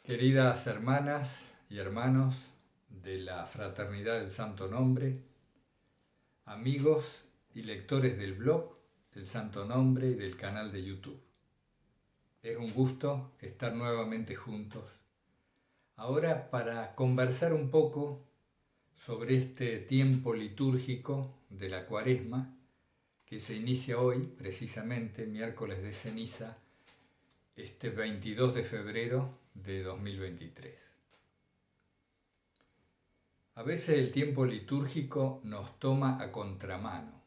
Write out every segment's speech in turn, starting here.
Queridas hermanas y hermanos de la Fraternidad del Santo Nombre, amigos y lectores del blog El Santo Nombre y del canal de YouTube. Es un gusto estar nuevamente juntos, ahora para conversar un poco sobre este tiempo litúrgico de la Cuaresma que se inicia hoy, precisamente miércoles de ceniza, este 22 de febrero de 2023. A veces el tiempo litúrgico nos toma a contramano.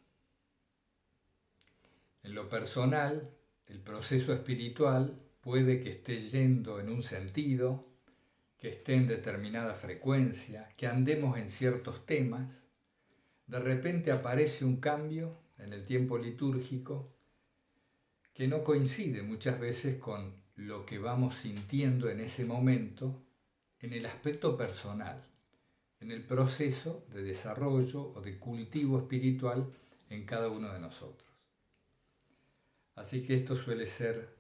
En lo personal, el proceso espiritual puede que esté yendo en un sentido, que esté en determinada frecuencia, que andemos en ciertos temas. De repente aparece un cambio en el tiempo litúrgico que no coincide muchas veces con lo que vamos sintiendo en ese momento en el aspecto personal, en el proceso de desarrollo o de cultivo espiritual en cada uno de nosotros. Así que esto suele ser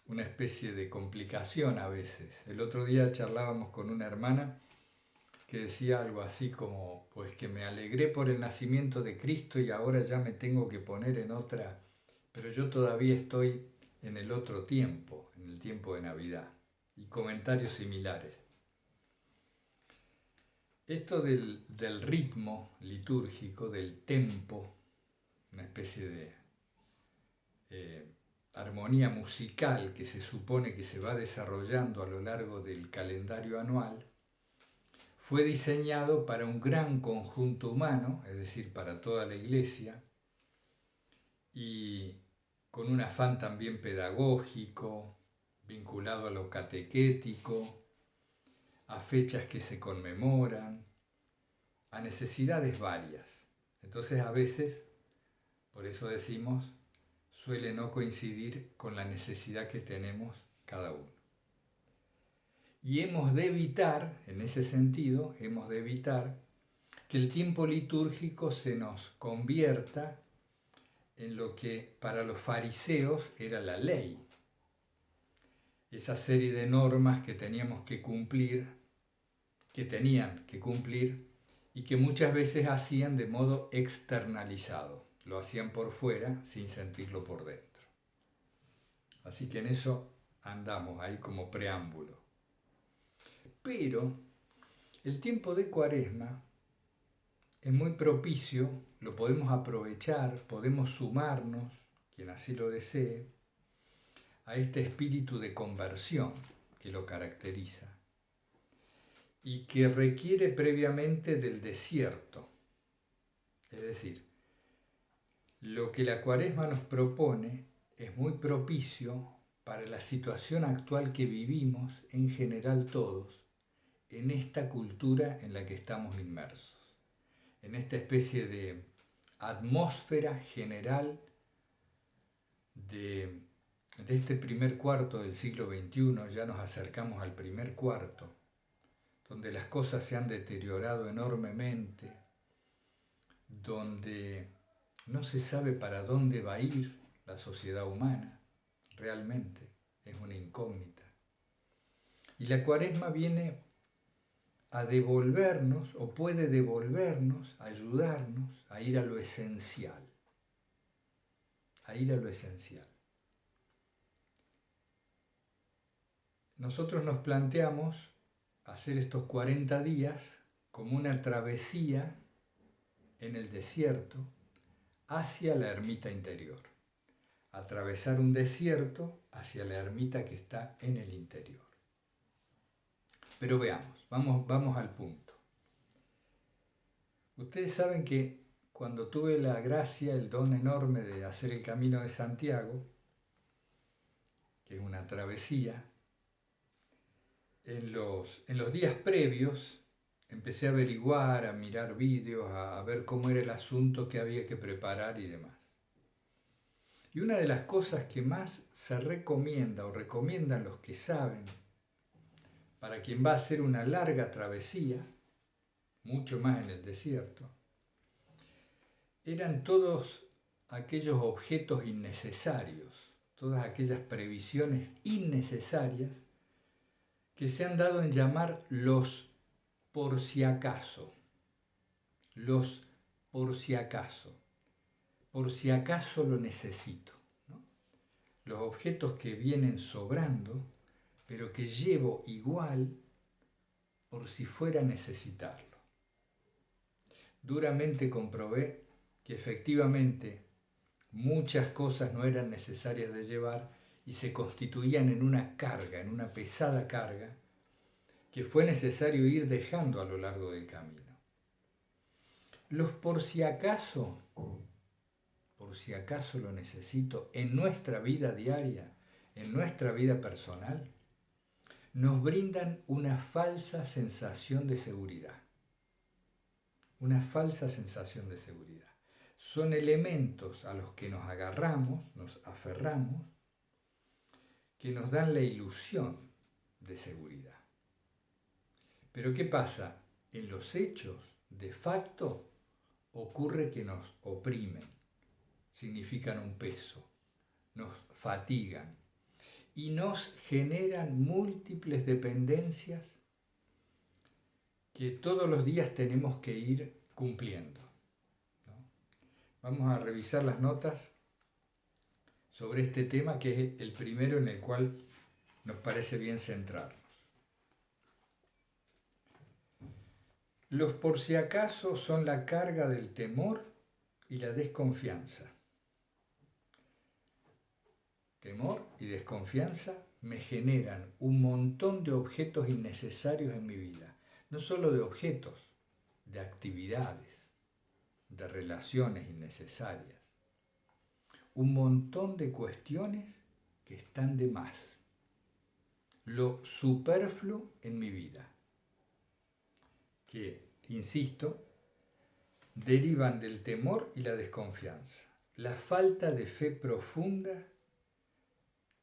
una especie de complicación a veces. El otro día charlábamos con una hermana que decía algo así como, pues que me alegré por el nacimiento de Cristo y ahora ya me tengo que poner en otra, pero yo todavía estoy en el otro tiempo, en el tiempo de Navidad. Y comentarios similares. Esto del ritmo litúrgico, del tempo, una especie de armonía musical que se supone que se va desarrollando a lo largo del calendario anual, fue diseñado para un gran conjunto humano, es decir, para toda la Iglesia, y con un afán también pedagógico, vinculado a lo catequético, a fechas que se conmemoran, a necesidades varias. Entonces a veces, por eso decimos, suele no coincidir con la necesidad que tenemos cada uno. Y hemos de evitar, en ese sentido, hemos de evitar que el tiempo litúrgico se nos convierta en lo que para los fariseos era la ley. Esa serie de normas que teníamos que cumplir, que tenían que cumplir y que muchas veces hacían de modo externalizado. Lo hacían por fuera sin sentirlo por dentro. Así que en eso andamos ahí como preámbulo. Pero el tiempo de Cuaresma es muy propicio, lo podemos aprovechar, podemos sumarnos, quien así lo desee, a este espíritu de conversión que lo caracteriza y que requiere previamente del desierto. Es decir, lo que la Cuaresma nos propone es muy propicio para la situación actual que vivimos en general todos, en esta cultura en la que estamos inmersos, en esta especie de atmósfera general de este primer cuarto del siglo XXI, ya nos acercamos al primer cuarto, donde las cosas se han deteriorado enormemente, donde no se sabe para dónde va a ir la sociedad humana, realmente es una incógnita. Y la Cuaresma viene a devolvernos, o puede devolvernos, ayudarnos a ir a lo esencial, a ir a lo esencial. Nosotros nos planteamos hacer estos 40 días como una travesía en el desierto hacia la ermita interior. Atravesar un desierto hacia la ermita que está en el interior. Pero veamos, vamos al punto. Ustedes saben que cuando tuve la gracia, el don enorme de hacer el Camino de Santiago, que es una travesía, en los días previos empecé a averiguar, a mirar vídeos, a ver cómo era el asunto que había que preparar y demás. Y una de las cosas que más se recomienda o recomiendan los que saben para quien va a hacer una larga travesía, mucho más en el desierto, eran todos aquellos objetos innecesarios, todas aquellas previsiones innecesarias que se han dado en llamar los por si acaso. Los por si acaso lo necesito, ¿no? Los objetos que vienen sobrando, pero que llevo igual por si fuera a necesitarlo. Duramente comprobé que efectivamente muchas cosas no eran necesarias de llevar y se constituían en una carga, en una pesada carga, que fue necesario ir dejando a lo largo del camino. Los por si acaso lo necesito en nuestra vida diaria, en nuestra vida personal, nos brindan una falsa sensación de seguridad. Una falsa sensación de seguridad. Son elementos a los que nos agarramos, nos aferramos, que nos dan la ilusión de seguridad. Pero ¿qué pasa? En los hechos, de facto, ocurre que nos oprimen, significan un peso, nos fatigan y nos generan múltiples dependencias que todos los días tenemos que ir cumpliendo, ¿no? Vamos a revisar las notas sobre este tema, que es el primero en el cual nos parece bien centrarnos. Los por si acaso son la carga del temor y la desconfianza. Temor y desconfianza me generan un montón de objetos innecesarios en mi vida. No solo de objetos, de actividades, de relaciones innecesarias. Un montón de cuestiones que están de más. Lo superfluo en mi vida, que, insisto, derivan del temor y la desconfianza. La falta de fe profunda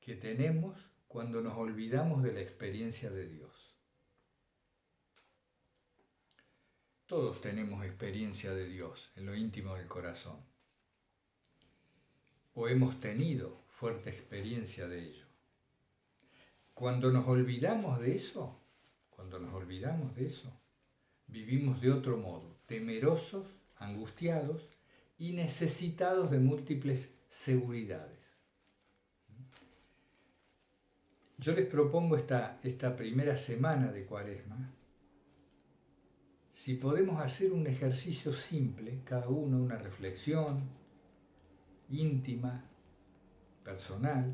que tenemos cuando nos olvidamos de la experiencia de Dios. Todos tenemos experiencia de Dios en lo íntimo del corazón. O hemos tenido fuerte experiencia de ello. Cuando nos olvidamos de eso, vivimos de otro modo, temerosos, angustiados y necesitados de múltiples seguridades. Yo les propongo esta primera semana de Cuaresma, si podemos hacer un ejercicio simple, cada uno una reflexión íntima, personal,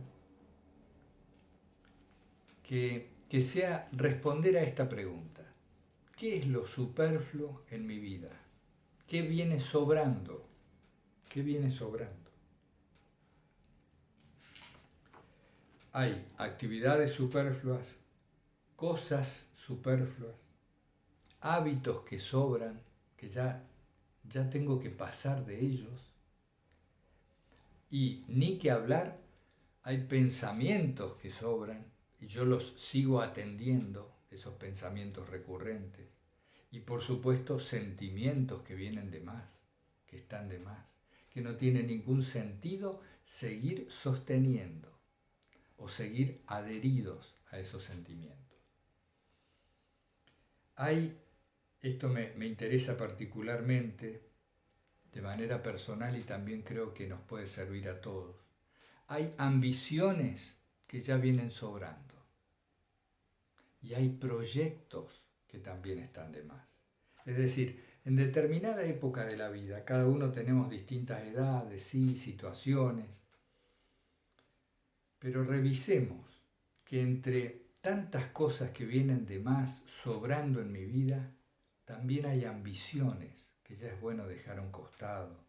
que sea responder a esta pregunta: ¿qué es lo superfluo en mi vida? ¿Qué viene sobrando? ¿Qué viene sobrando? Hay actividades superfluas, cosas superfluas, hábitos que sobran, que ya tengo que pasar de ellos. Y ni que hablar, hay pensamientos que sobran y yo los sigo atendiendo, esos pensamientos recurrentes. Y por supuesto sentimientos que vienen de más, que están de más, que no tiene ningún sentido seguir sosteniendo o seguir adheridos a esos sentimientos. Esto me interesa particularmente de manera personal y también creo que nos puede servir a todos. Hay ambiciones que ya vienen sobrando y hay proyectos que también están de más. Es decir, en determinada época de la vida, cada uno tenemos distintas edades, sí, situaciones, pero revisemos que entre tantas cosas que vienen de más sobrando en mi vida, también hay ambiciones que ya es bueno dejar a un costado.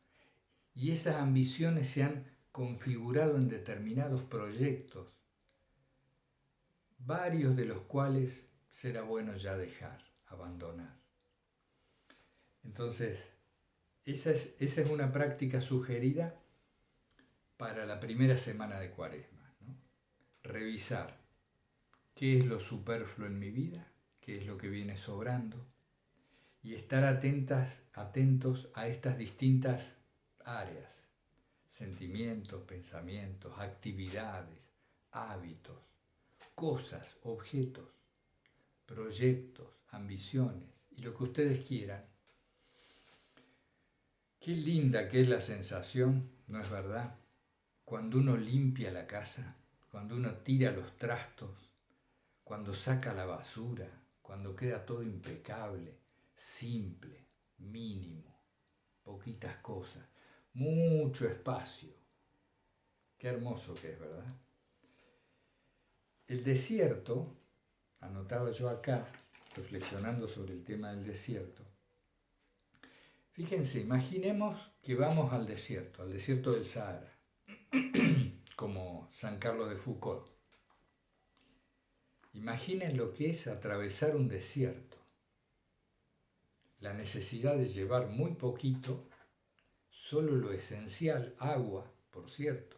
Y esas ambiciones se han configurado en determinados proyectos, varios de los cuales será bueno ya dejar, abandonar. Entonces, esa es una práctica sugerida para la primera semana de Cuaresma, ¿no? Revisar qué es lo superfluo en mi vida, qué es lo que viene sobrando, y estar atentos a estas distintas áreas, sentimientos, pensamientos, actividades, hábitos, cosas, objetos proyectos, ambiciones y lo que ustedes quieran. Qué linda que es la sensación, ¿no es verdad? Cuando uno limpia la casa, cuando uno tira los trastos, cuando saca la basura, cuando queda todo impecable, simple, mínimo, poquitas cosas, mucho espacio. Qué hermoso que es, ¿verdad? El desierto, anotaba yo acá, reflexionando sobre el tema del desierto. Fíjense, imaginemos que vamos al desierto del Sahara, como San Carlos de Foucault. Imaginen lo que es atravesar un desierto, la necesidad de llevar muy poquito, solo lo esencial, agua, por cierto,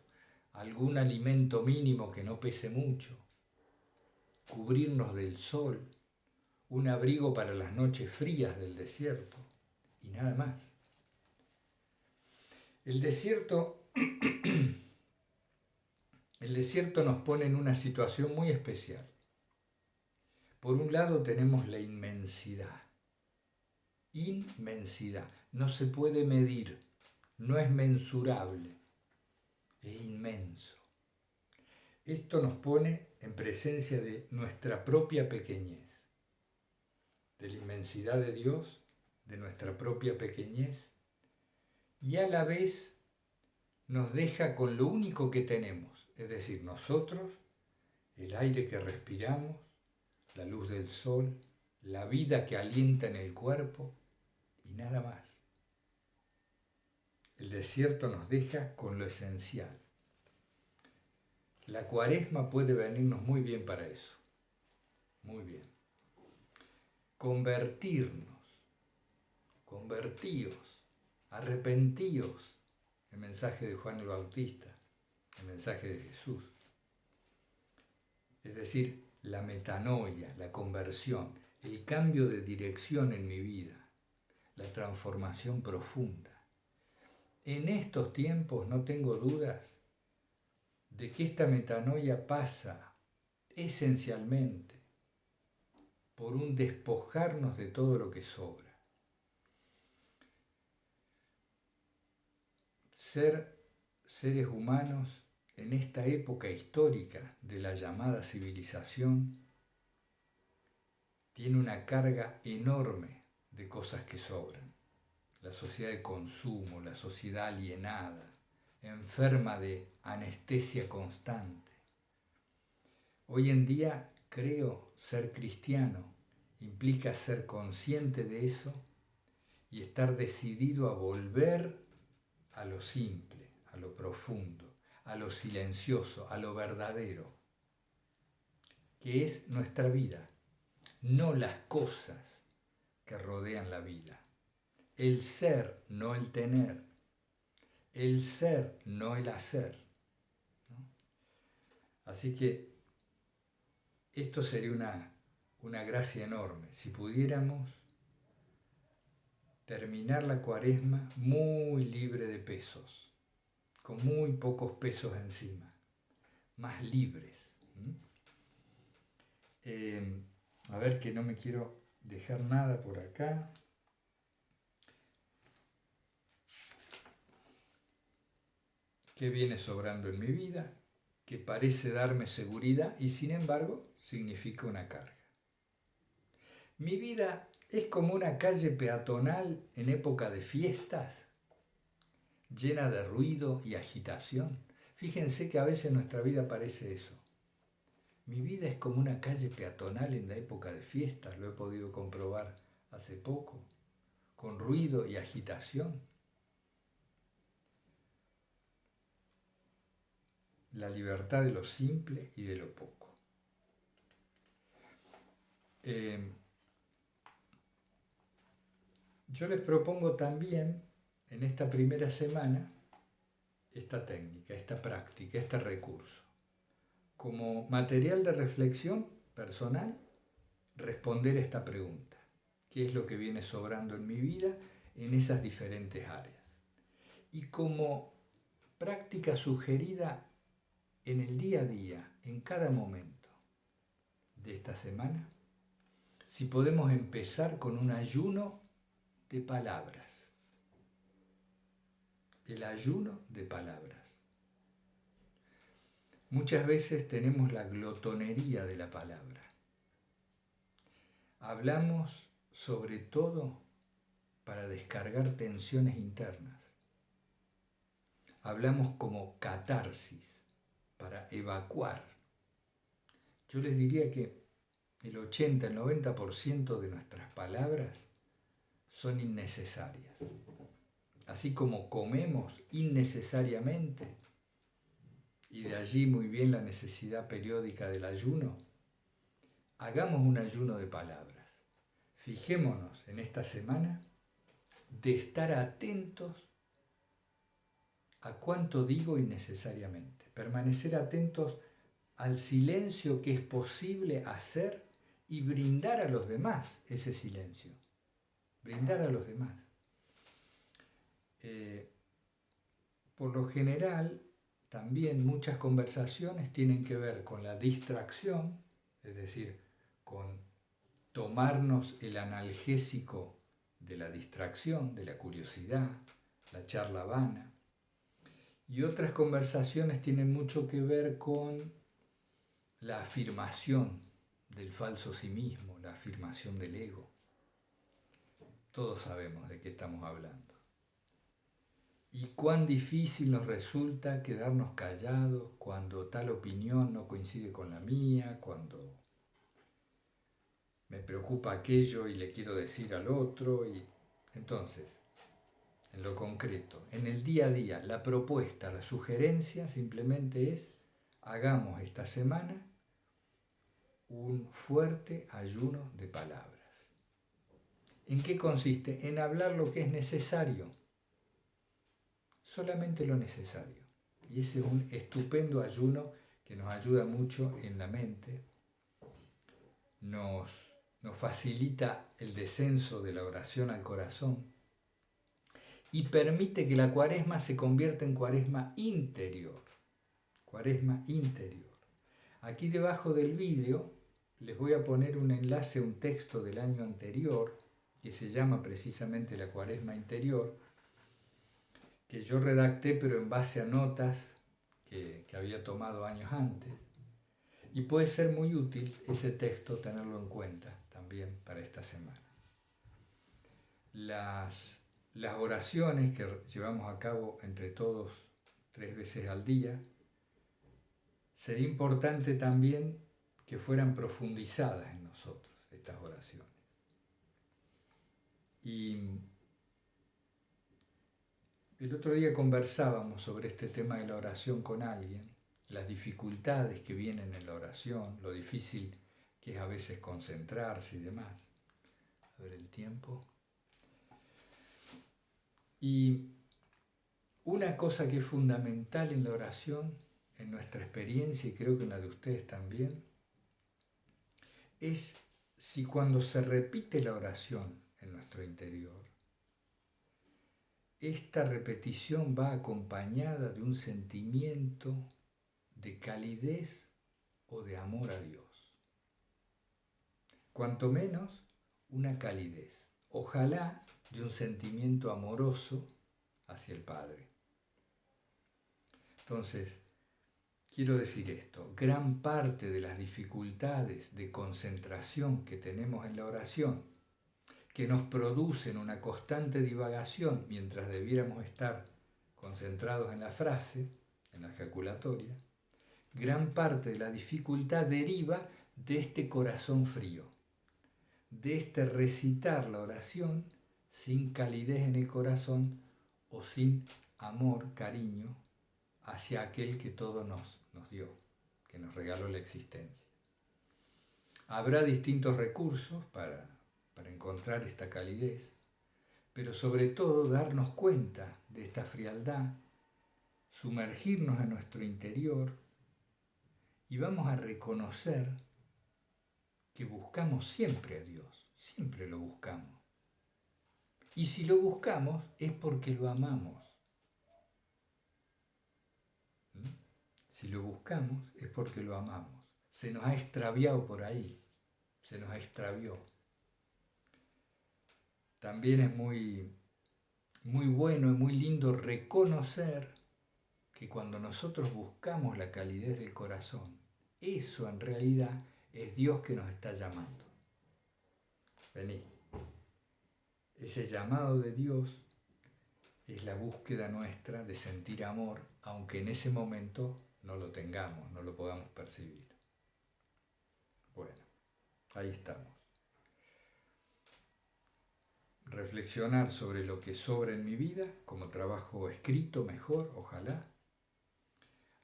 algún alimento mínimo que no pese mucho, cubrirnos del sol, un abrigo para las noches frías del desierto y nada más. El desierto nos pone en una situación muy especial. Por un lado tenemos la inmensidad. Inmensidad. No se puede medir, no es mensurable, es inmenso. Esto nos pone en presencia de nuestra propia pequeñez, de la inmensidad de Dios, de nuestra propia pequeñez, y a la vez nos deja con lo único que tenemos, es decir, nosotros, el aire que respiramos, la luz del sol, la vida que alienta en el cuerpo y nada más. El desierto nos deja con lo esencial. La Cuaresma puede venirnos muy bien para eso, muy bien. Convertíos, arrepentíos, el mensaje de Juan el Bautista, el mensaje de Jesús. Es decir, la metanoia, la conversión, el cambio de dirección en mi vida, la transformación profunda. En estos tiempos no tengo dudas de que esta metanoia pasa esencialmente por un despojarnos de todo lo que sobra. Ser seres humanos en esta época histórica de la llamada civilización tiene una carga enorme de cosas que sobran. La sociedad de consumo, la sociedad alienada, enferma de anestesia constante. Hoy en día creo ser cristiano implica ser consciente de eso y estar decidido a volver a lo simple, a lo profundo, a lo silencioso, a lo verdadero, que es nuestra vida, no las cosas que rodean la vida. El ser, no el tener. El ser, no el hacer. ¿No? Así que esto sería una gracia enorme, si pudiéramos terminar la Cuaresma muy libre de pesos, con muy pocos pesos encima, más libres. A ver que no me quiero dejar nada por acá. ¿Qué viene sobrando en mi vida? Que parece darme seguridad y sin embargo significa una carga. Mi vida es como una calle peatonal en época de fiestas, llena de ruido y agitación. Fíjense que a veces nuestra vida parece eso. Mi vida es como una calle peatonal en la época de fiestas, lo he podido comprobar hace poco, con ruido y agitación. La libertad de lo simple y de lo poco. Yo les propongo también en esta primera semana esta técnica, esta práctica, este recurso. Como material de reflexión personal, responder esta pregunta. ¿Qué es lo que viene sobrando en mi vida en esas diferentes áreas? Y como práctica sugerida en el día a día, en cada momento de esta semana, si podemos empezar con un ayuno de palabras. El ayuno de palabras. Muchas veces tenemos la glotonería de la palabra. Hablamos sobre todo para descargar tensiones internas. Hablamos como catarsis, para evacuar. Yo les diría que el 80, el 90% de nuestras palabras son innecesarias. Así como comemos innecesariamente, y de allí muy bien la necesidad periódica del ayuno, hagamos un ayuno de palabras. Fijémonos en esta semana de estar atentos a cuánto digo innecesariamente, permanecer atentos al silencio que es posible hacer y brindar a los demás ese silencio, brindar a los demás. Por lo general, también muchas conversaciones tienen que ver con la distracción, es decir, con tomarnos el analgésico de la distracción, de la curiosidad, la charla vana. Y otras conversaciones tienen mucho que ver con la afirmación del falso sí mismo, la afirmación del ego. Todos sabemos de qué estamos hablando. Y cuán difícil nos resulta quedarnos callados cuando tal opinión no coincide con la mía, cuando me preocupa aquello y le quiero decir al otro. Y entonces, en lo concreto, en el día a día, la propuesta, la sugerencia simplemente es: hagamos esta semana un fuerte ayuno de palabras. ¿En qué consiste? En hablar lo que es necesario, solamente lo necesario. Y ese es un estupendo ayuno que nos ayuda mucho en la mente, nos facilita el descenso de la oración al corazón y permite que la cuaresma se convierta en cuaresma interior. Cuaresma interior. Aquí debajo del vídeo les voy a poner un enlace a un texto del año anterior que se llama precisamente la cuaresma interior, que yo redacté pero en base a notas que había tomado años antes. Y puede ser muy útil ese texto tenerlo en cuenta también para esta semana. Las oraciones que llevamos a cabo entre todos 3 veces al día, sería importante también que fueran profundizadas en nosotros estas oraciones. Y el otro día conversábamos sobre este tema de la oración con alguien, las dificultades que vienen en la oración, lo difícil que es a veces concentrarse y demás. A ver el tiempo. Y una cosa que es fundamental en la oración, en nuestra experiencia y creo que en la de ustedes también, es si cuando se repite la oración en nuestro interior, esta repetición va acompañada de un sentimiento de calidez o de amor a Dios. Cuanto menos, una calidez. Ojalá de un sentimiento amoroso hacia el Padre. Entonces, quiero decir esto, gran parte de las dificultades de concentración que tenemos en la oración, que nos producen una constante divagación mientras debiéramos estar concentrados en la frase, en la ejaculatoria, gran parte de la dificultad deriva de este corazón frío, de este recitar la oración sin calidez en el corazón o sin amor, cariño hacia aquel que todo nos dio, que nos regaló la existencia. Habrá distintos recursos para encontrar esta calidez, pero sobre todo darnos cuenta de esta frialdad, sumergirnos en nuestro interior y vamos a reconocer que buscamos siempre a Dios, siempre lo buscamos. Y si lo buscamos es porque lo amamos. Si lo buscamos es porque lo amamos. Se nos ha extraviado por ahí, se nos extravió. también es muy, muy bueno y muy lindo reconocer que cuando nosotros buscamos la calidez del corazón, eso en realidad es Dios que nos está llamando. Vení. Ese llamado de Dios es la búsqueda nuestra de sentir amor, aunque en ese momento no lo tengamos, no lo podamos percibir. Bueno, ahí estamos. Reflexionar sobre lo que sobra en mi vida, como trabajo escrito mejor, ojalá.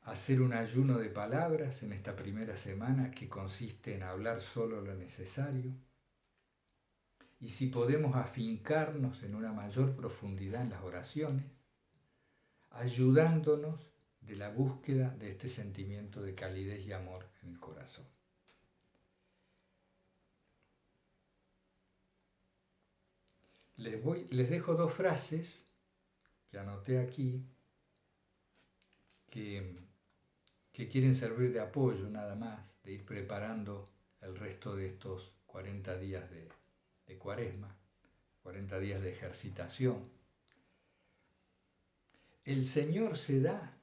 Hacer un ayuno de palabras en esta primera semana que consiste en hablar solo lo necesario. Y si podemos afincarnos en una mayor profundidad en las oraciones, ayudándonos de la búsqueda de este sentimiento de calidez y amor en el corazón. Les dejo dos frases que anoté aquí que quieren servir de apoyo nada más, de ir preparando el resto de estos 40 días de Cuaresma, 40 días de ejercitación. El Señor se da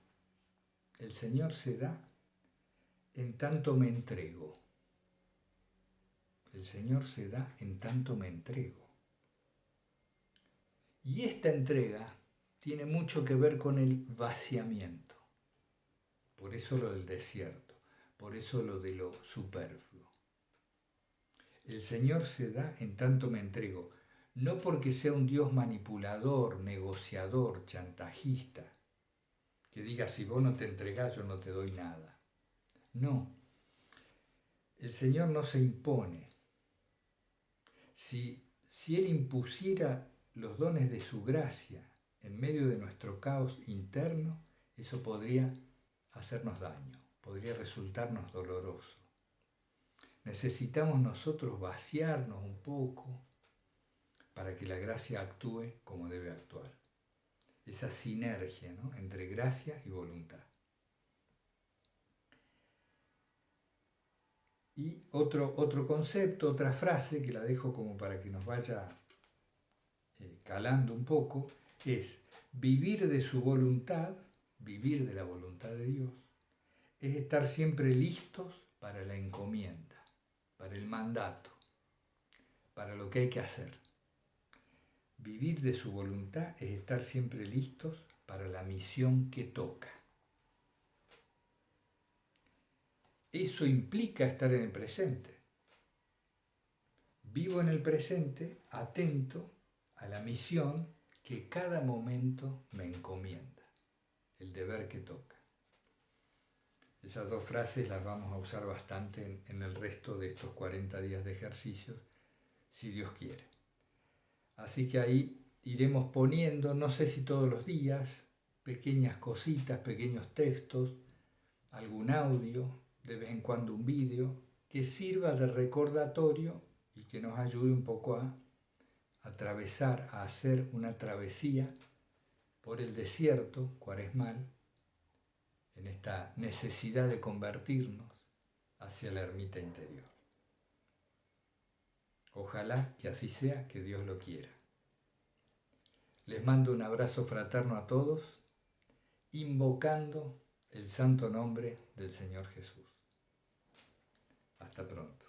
en tanto me entrego. El Señor se da en tanto me entrego. Y esta entrega tiene mucho que ver con el vaciamiento. Por eso lo del desierto, por eso lo de lo superfluo. El Señor se da en tanto me entrego, no porque sea un Dios manipulador, negociador, chantajista, que diga si vos no te entregás yo no te doy nada. No, el Señor no se impone. Si Él impusiera los dones de su gracia en medio de nuestro caos interno, eso podría hacernos daño, podría resultarnos doloroso. Necesitamos nosotros vaciarnos un poco para que la gracia actúe como debe actuar. Esa sinergia, ¿no?, entre gracia y voluntad. Y otro concepto, otra frase que la dejo como para que nos vaya calando un poco, es vivir de su voluntad, vivir de la voluntad de Dios, es estar siempre listos para la encomienda, para el mandato, para lo que hay que hacer. Vivir de su voluntad es estar siempre listos para la misión que toca. Eso implica estar en el presente. Vivo en el presente, atento a la misión que cada momento me encomienda, el deber que toca. Esas dos frases las vamos a usar bastante en el resto de estos 40 días de ejercicios, si Dios quiere. Así que ahí iremos poniendo, no sé si todos los días, pequeñas cositas, pequeños textos, algún audio, de vez en cuando un vídeo, que sirva de recordatorio y que nos ayude un poco a atravesar, a hacer una travesía por el desierto cuaresmal, en esta necesidad de convertirnos hacia la ermita interior. Ojalá que así sea, que Dios lo quiera. Les mando un abrazo fraterno a todos, invocando el santo nombre del Señor Jesús. Hasta pronto.